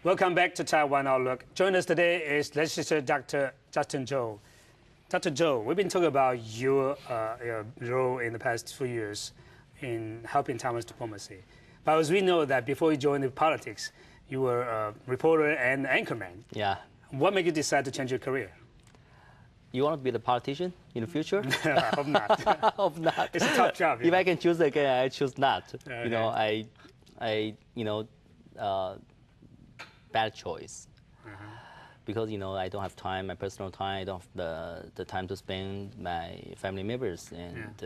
Welcome back to Taiwan Outlook. Joining us today is Legislator Dr. Justin Chou. Dr. Chou, we've been talking about your role in the past 2 years in helping Taiwan's diplomacy. But as we know that before you joined the politics, you were a reporter and anchorman. Yeah. What made you decide to change your career? You want to be the politician in the future? I hope not. I hope not. It's a tough job. If I can choose again, I choose not. Okay. You know, bad choice. Because I don't have time, my personal time. I don't have the time to spend my family members, and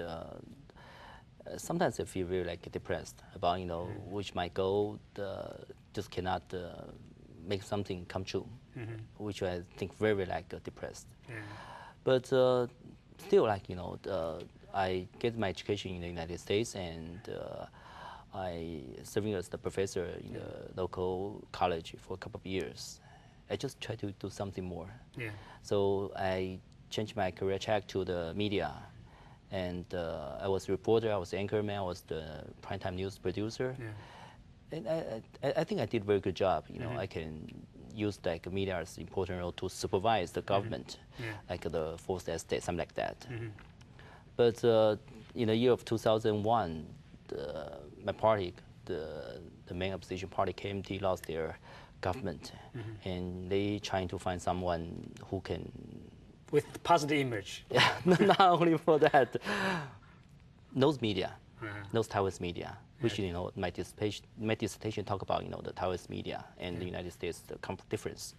sometimes I feel very depressed about which my goal just cannot make something come true, which I think very depressed. But still, I get my education in the United States, and I serving as the professor in the local college for a couple of years. I just try to do something more. So I changed my career track to the media, and I was a reporter, I was an anchorman, I was the primetime news producer. And I think I did a very good job. I can use media as an important role to supervise the government, like the fourth estate, something like that. But in the year of 2001, my party, the main opposition party, KMT, lost their government, and they trying to find someone who can... With positive image. Yeah, not only for that, knows media, knows Taiwanese media, which my dissertation talk about the Taiwanese media and the United States, the difference.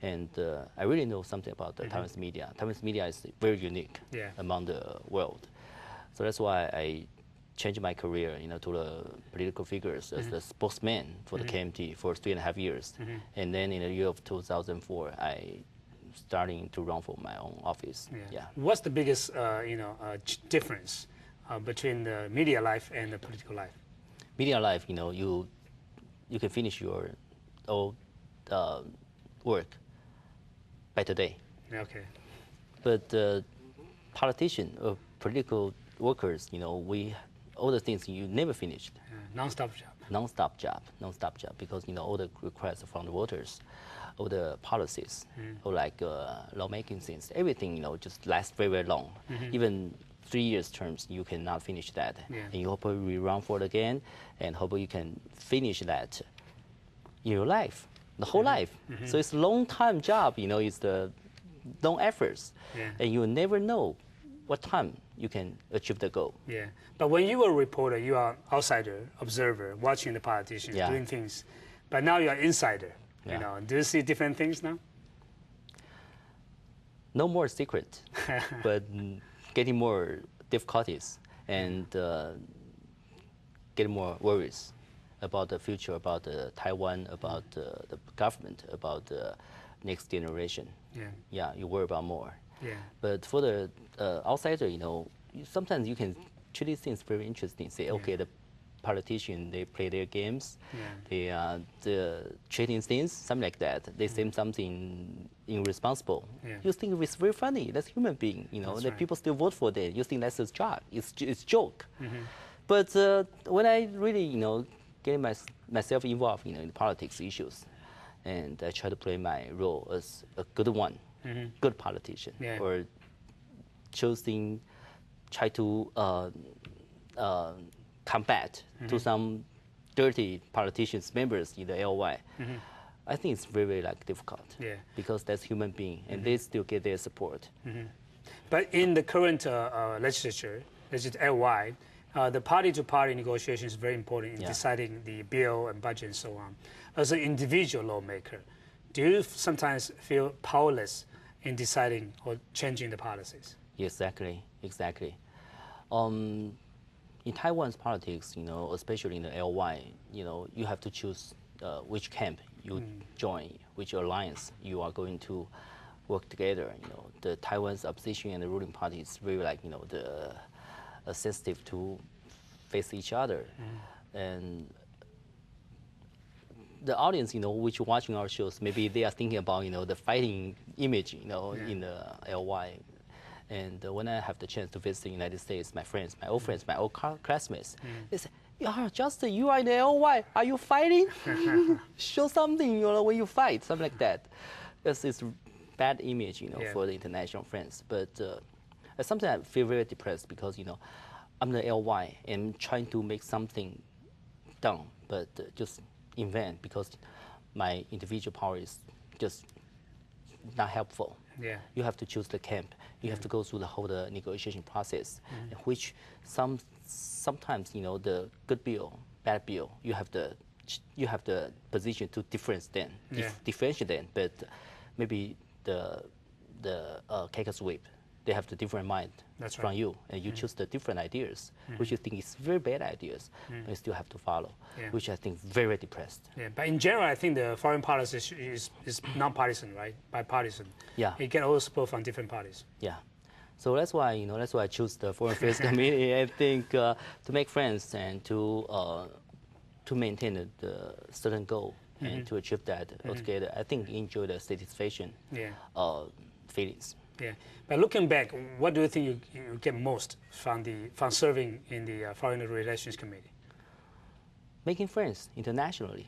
And I really know something about the Taiwanese media. Taiwanese media is very unique among the world. So that's why I changed my career to the political figures as the spokesman for the KMT for 3.5 years. And then in the year of 2004, I starting to run for my own office. What's the biggest difference between the media life and the political life? Media life, you can finish your old work by today. Okay. But politician or political workers, all the things you never finished. Non-stop job. Non-stop job, because all the requests from the voters, all the policies, or lawmaking things, everything just lasts very, very long. Even 3 years terms, you cannot finish that. And you hope we run for it again, and hope you can finish that in your life, the whole life. So it's a long time job, it's the long efforts, and you never know what time you can achieve the goal. But when you were a reporter, you are outsider, observer, watching the politicians, doing things. But now you are insider. Do you see different things now? No more secret, but getting more difficulties and getting more worries about the future, about Taiwan, about the government, about the next generation. You worry about more. But for the outsider, sometimes you can treat these things very interesting. Say, okay, the politicians, they play their games, they are trading things, something like that. They say something irresponsible. You think it's very funny. That's human being. That people still vote for them. You think that's a joke. It's joke. But when I really, get myself involved, in politics issues, and I try to play my role as a good one. Good politician, or try to combat to some dirty politicians members in the LY. I think it's very, very difficult because that's human being, and they still get their support. But in the current legislature, LY, the party-to-party negotiation is very important in deciding the bill and budget and so on. As an individual lawmaker, do you sometimes feel powerless in deciding or changing the policies? Exactly. In Taiwan's politics, especially in the LY, you have to choose which camp you join, which alliance you are going to work together. The Taiwan's opposition and the ruling party is very sensitive to face each other, and the audience, which watching our shows, maybe they are thinking about, the fighting image, in the LY. And when I have the chance to visit the United States, my friends, my old classmates, they say, Yeah, Justin, you are in the LY. Are you fighting? Show something, when you fight, something like that. Because it's bad image, for the international friends. But sometimes I feel very depressed because, I'm the LY and trying to make something done, but just in vain because my individual power is just not helpful. Yeah. You have to choose the camp. You have to go through the whole negotiation process, which sometimes the good bill, bad bill, you have the position to differentiate them, but maybe the caucus whip, they have the different mind from you, and you choose the different ideas, which you think is very bad ideas, but you still have to follow, which I think very depressed. Yeah, but in general, I think the foreign policy is non-partisan, right? Bipartisan. Yeah. You get all the support from different parties. Yeah. So that's why I choose the Foreign Affairs Committee. I think to make friends and to maintain the certain goal and to achieve that altogether, I think enjoy the satisfaction feelings. Yeah, but looking back, what do you think you get most from serving in the Foreign Relations Committee? Making friends internationally.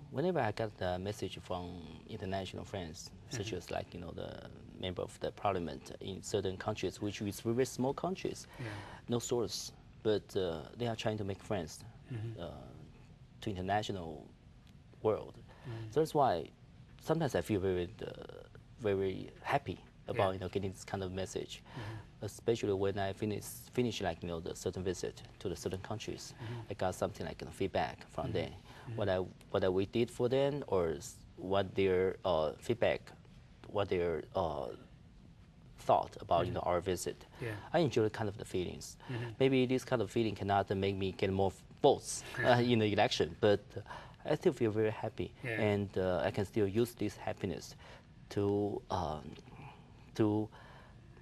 Whenever I got the message from international friends, such as the member of the parliament in certain countries, which is very small countries, no source, but they are trying to make friends to international world. So that's why sometimes I feel very happy about getting this kind of message, especially when I finish the certain visit to the certain countries. I got something like feedback from them, what we did for them, or what their feedback, what their thought about our visit. I enjoy kind of the feelings. Maybe this kind of feeling cannot make me get more votes in the election, but I still feel very happy, and I can still use this happiness to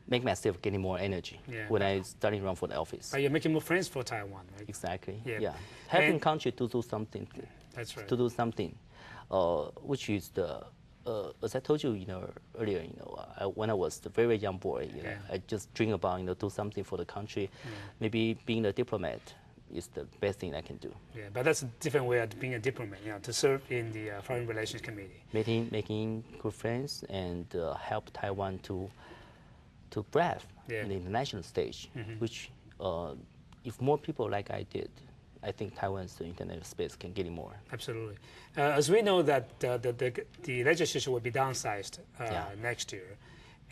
make myself getting more energy when I starting run for the office. But you're making more friends for Taiwan, right? Exactly. Yeah. Helping country to do something. That's right. To do something, which is as I told you, earlier, when I was a very young boy, I just dream about, do something for the country. Maybe being a diplomat is the best thing I can do. Yeah, but that's a different way of being a diplomat, to serve in the Foreign Relations Committee. Making good friends and help Taiwan to breathe in the international stage, which if more people like I did, I think Taiwan's international space can get more. Absolutely. As we know that the legislation will be downsized next year,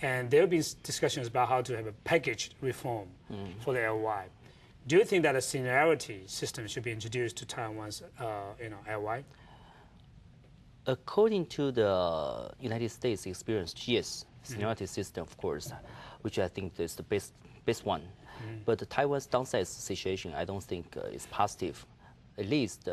and there will be discussions about how to have a packaged reform for the LY. Do you think that a seniority system should be introduced to Taiwan's LY? According to the United States experience, yes, seniority system, of course, which I think is the best one. But the Taiwan's downside situation, I don't think is positive. At least,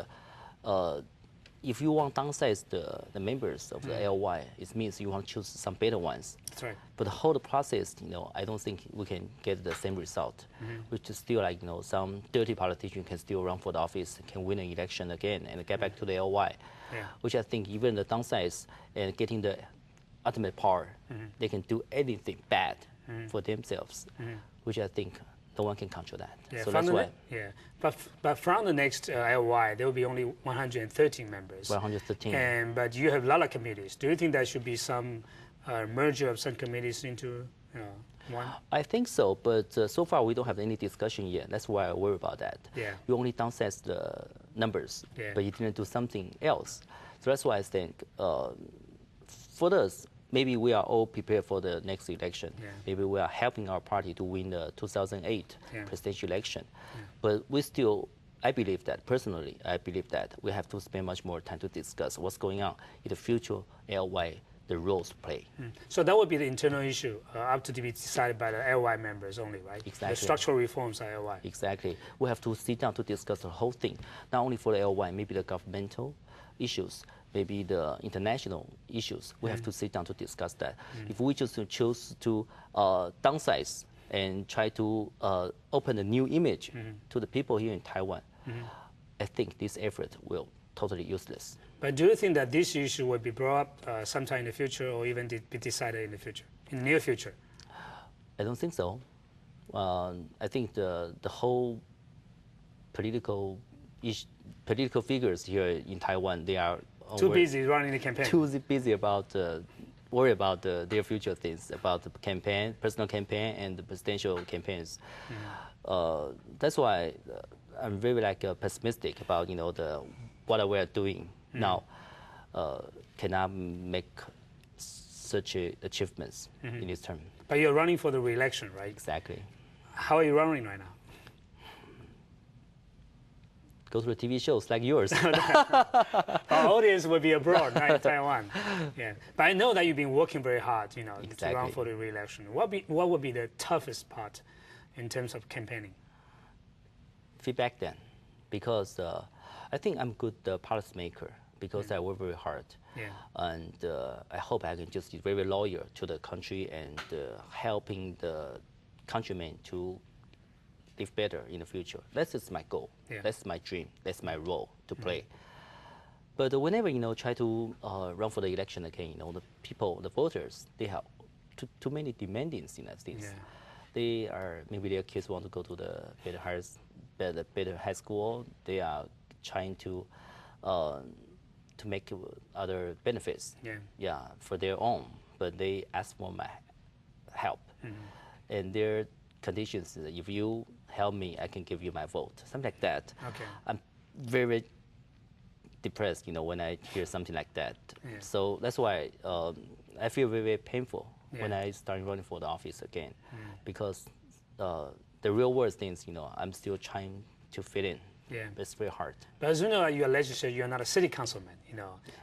if you want to downsize the members of the LY, it means you want to choose some better ones. That's right. But the whole process, I don't think we can get the same result. Which is still some dirty politician can still run for the office, can win an election again, and get back to the LY. Which I think even the downsize and getting the ultimate power, they can do anything bad for themselves, which I think no one can control that. Yeah, so that's why. But from the next LY, there will be only 113 members. 113. But you have a lot of committees. Do you think there should be some merger of some committees into one? I think so, but so far we don't have any discussion yet. That's why I worry about that. You only downsize the numbers, but you didn't do something else. So that's why I think for us, maybe we are all prepared for the next election. Maybe we are helping our party to win the 2008 presidential election. But we still, I believe that, personally, I believe that we have to spend much more time to discuss what's going on in the future LY, the roles to play. So that would be the internal issue up to be decided by the LY members only, right? Exactly. The structural reforms are LY. Exactly. We have to sit down to discuss the whole thing, not only for the LY, maybe the governmental issues, maybe the international issues. We have to sit down to discuss that. If we just choose to downsize and try to open a new image to the people here in Taiwan, I think this effort will totally useless. But do you think that this issue will be brought up sometime in the future, or even be decided in the future, in the near future? I don't think so. I think the whole political figures here in Taiwan, they are too busy running the campaign. Too busy about worry about their future things, about the campaign, personal campaign, and the presidential campaigns. That's why I'm very pessimistic about what we are doing now. Cannot make such achievements in this term. But you're running for the re-election, right? Exactly. How are you running right now? Go to the TV shows like yours. Our audience will be abroad, not in Taiwan. Yeah, but I know that you've been working very hard, to run for the re-election. What would be the toughest part in terms of campaigning? Feedback then, because I think I'm good policymaker because I work very hard. Yeah. And I hope I can just be very loyal to the country and helping the countrymen to live better in the future. That's just my goal. Yeah. That's my dream. That's my role to play. But whenever try to run for the election again, the people, the voters, they have too many demandings in that things. Yeah. They are maybe their kids want to go to the better high school. They are trying to make other benefits. Yeah, for their own. But they ask for my help, and their conditions is if you help me, I can give you my vote. Something like that. Okay. I'm very depressed, when I hear something like that. Yeah. So that's why I feel very, very painful when I start running for the office again, because the real world things, I'm still trying to fit in. Yeah. But it's very hard. But as you know, you're a legislator, you're not a city councilman,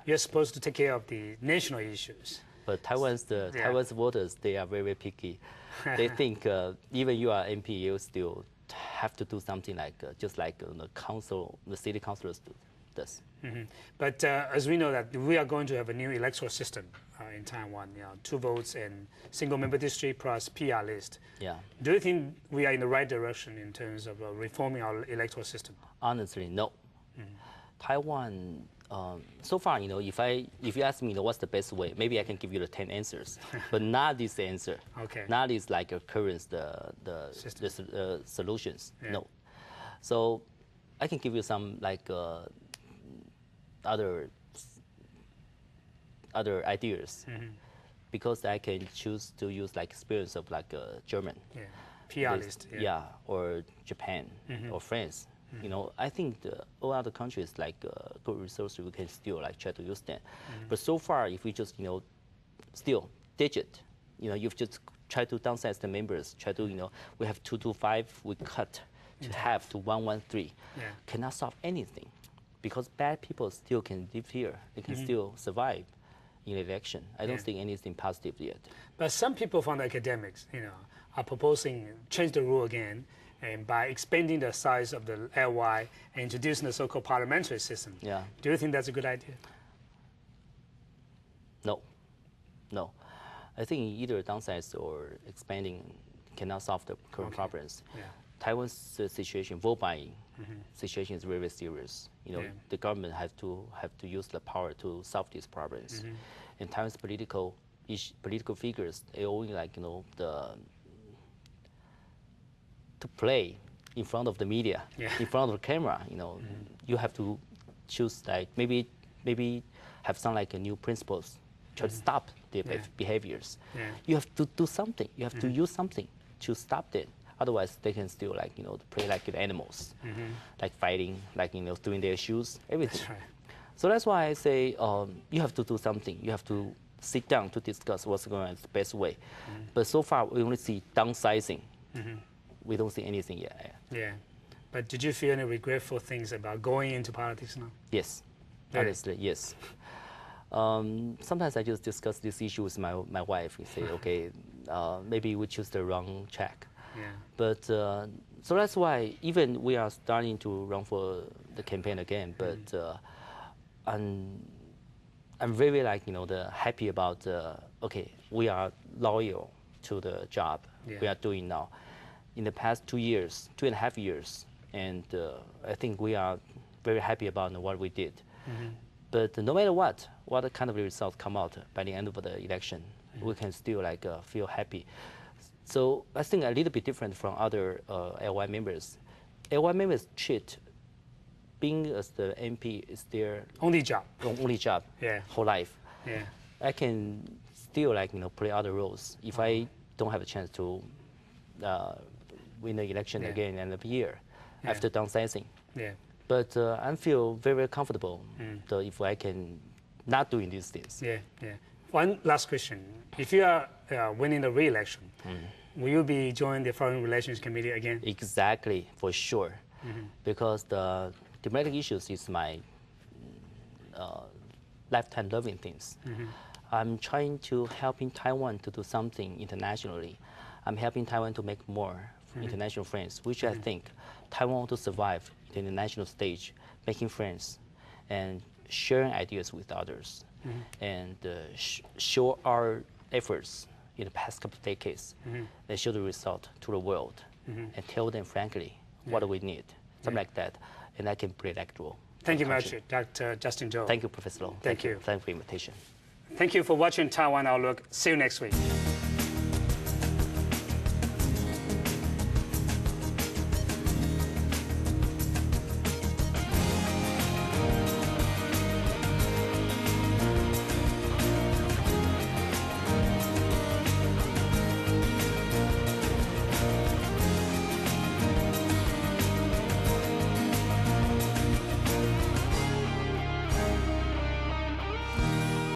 You're supposed to take care of the national issues. But Taiwan's voters, they are very, very picky. They think even you are MP, you still have to do something just like the city councilors does. But as we know that we are going to have a new electoral system in Taiwan, 2 votes and single-member district plus PR list. Yeah. Do you think we are in the right direction in terms of reforming our electoral system? Honestly, no. Taiwan, so far, if you ask me what's the best way, maybe I can give you the 10 answers, but not this answer. Okay. Not this current the solutions. Yeah. No. So I can give you some other ideas, because I can choose to use experience of German. Yeah. PR list. Yeah, or Japan or France. I think all other countries good resources, we can still try to use them. But so far, if we just still digit, you've just try to downsize the members. Try to we have 225, we cut to half to 113. Yeah. Cannot solve anything, because bad people still can live here. They can still survive in election. I don't think anything positive yet. But some people from the academics, are proposing change the rule again, and by expanding the size of the LY and introducing the so-called parliamentary system. Yeah. Do you think that's a good idea? No. I think either downsize or expanding cannot solve the current problems. Yeah. Taiwan's situation, vote buying situation is very, very serious. The government has to use the power to solve these problems. And Taiwan's political figures, they only to play in front of the media, in front of the camera. You have to choose maybe have some new principles, try to stop their behaviors. Yeah. You have to do something. You have to use something to stop them. Otherwise, they can still play like animals, fighting, doing their shoes, everything. That's right. So that's why I say you have to do something. You have to sit down to discuss what's going on the best way. But so far, we only see downsizing. We don't see anything yet. Yeah. But did you feel any regretful things about going into politics now? Yes. Really? Honestly, yes. Sometimes I just discuss this issue with my wife. We say, okay, maybe we choose the wrong track. Yeah. But so that's why even we are starting to run for the campaign again. But I'm very happy about okay, we are loyal to the job we are doing now. In the past 2.5 years, and I think we are very happy about what we did. But no matter what kind of results come out by the end of the election, we can still feel happy. So I think a little bit different from other LY members. A1 members treat being as the MP is their only job. Only job. Yeah. Whole life. Yeah. I can still play other roles if I don't have a chance to win the election again end of the year after downsizing. Yeah. But I feel very, very comfortable if I can not doing these things. Yeah. Yeah. One last question: if you are winning the re-election, will you be joining the Foreign Relations Committee again? Exactly, for sure, because the diplomatic issues is my lifetime loving things. I'm trying to helping Taiwan to do something internationally. I'm helping Taiwan to make more international friends, which I think Taiwan want to survive in the international stage, making friends and sharing ideas with others, and show our efforts in the past couple of decades and show the result to the world and tell them frankly what we need, something like that, and I can play that role. Thank you much, Dr. Justin Chou. Thank you, Professor Long. Thank you. Thank you for the invitation. Thank you for watching Taiwan Outlook. See you next week.